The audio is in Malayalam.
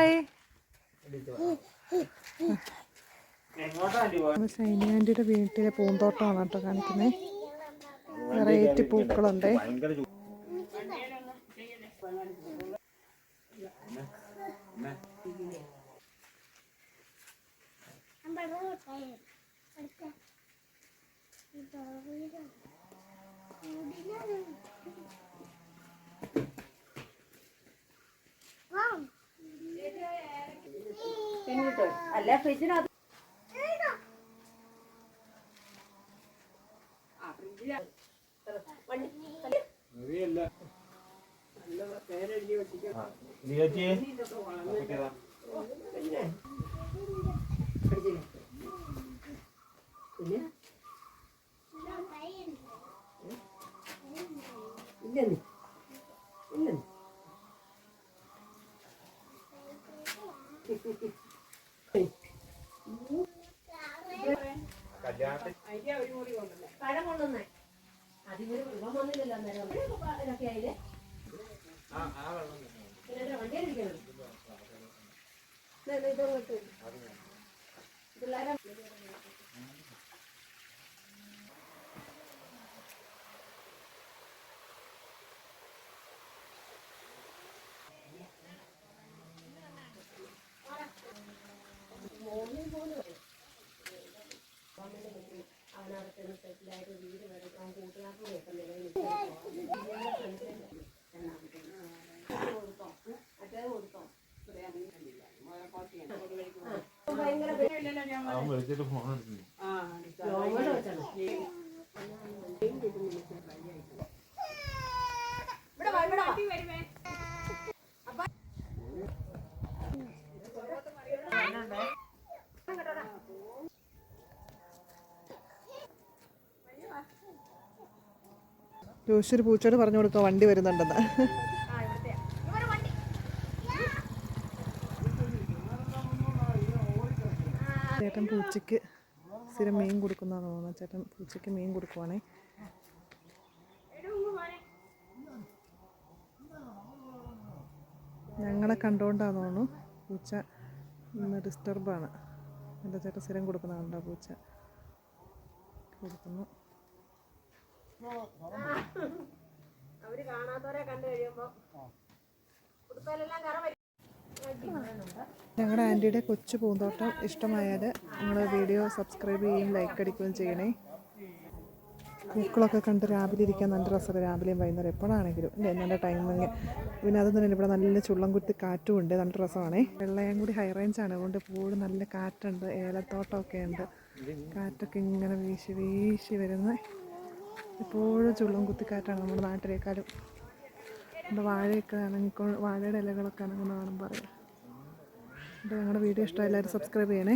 ഹായ്. ഷൈനി ആൻറ്റിയുടെ വീട്ടിലെ പൂന്തോട്ടമാണ് കേട്ടോ കാണിക്കുന്നത്. വെറൈറ്റി പൂക്കളുണ്ട്. അല്ല ഫ്രിഡ്ജിനകത്ത് പഴം കൊണ്ടുവന്നേ അതിന് വെള്ളം വന്നില്ലല്ലോ അന്നേരം ഇതൊക്കെ ആയില്ലേ വണ്ടിയിലിരിക്കണം ഇതോട്ട് പിള്ളേരെ അവനവിടെ സെറ്റിലായിട്ട് വീട് വരയ്ക്കാൻ കൂട്ടുകാർക്ക് ജോഷൊരു പൂച്ചോട് പറഞ്ഞു കൊടുക്കുക വണ്ടി വരുന്നുണ്ടെന്ന്. ചേട്ടൻ പൂച്ചയ്ക്ക് സ്ഥിരം മീൻ കൊടുക്കുന്നതാണെന്ന് തോന്നുന്നു. ചേട്ടൻ പൂച്ചയ്ക്ക് മീൻ കൊടുക്കുവാണേ. ഞങ്ങളെ കണ്ടുകൊണ്ടാന്ന് തോന്നുന്നു പൂച്ച ഇന്ന് ഡിസ്റ്റർബാണ്. എൻ്റെ ചേട്ടൻ സ്ഥിരം കൊടുക്കുന്നതാണോ പൂച്ച കൊടുക്കുന്നു. അവര് കാണാത്തവരെ കണ്ടു കഴിയുമ്പോ ഞങ്ങളുടെ ആൻറ്റിയുടെ കൊച്ചു പൂന്തോട്ടം ഇഷ്ടമായാൽ നിങ്ങൾ വീഡിയോ സബ്സ്ക്രൈബ് ചെയ്യുകയും ലൈക്ക് അടിക്കുകയും ചെയ്യണേ. പൂക്കളൊക്കെ കണ്ട് രാവിലെ ഇരിക്കാൻ നല്ല രസമാണ്. രാവിലെയും വൈകുന്നേരം എപ്പോഴാണെങ്കിലും നല്ല ടൈമിങ്. പിന്നെ അത് തന്നെ ഇവിടെ നല്ല ചുള്ളം കുത്തി കാറ്റും ഉണ്ട്. നല്ല രസമാണേ. വെള്ളയംകുടി ഹൈ റേഞ്ചാണ്. അതുകൊണ്ട് എപ്പോഴും നല്ല കാറ്റുണ്ട്. ഏലത്തോട്ടമൊക്കെ ഉണ്ട്. കാറ്റൊക്കെ ഇങ്ങനെ വീശി വീശി വരുന്നത്. എപ്പോഴും ചുള്ളം കുത്തിക്കാറ്റാണ് നമ്മുടെ നാട്ടിലേക്കാളും. നമ്മുടെ വാഴയൊക്കെ ആണെങ്കിൽ വാഴയുടെ ഇലകളൊക്കെ ആണെന്ന് വേണം പറയാം. അപ്പോൾ ഞങ്ങളുടെ വീഡിയോ ഇഷ്ടം എല്ലാവരും സബ്സ്ക്രൈബ് ചെയ്യണേ.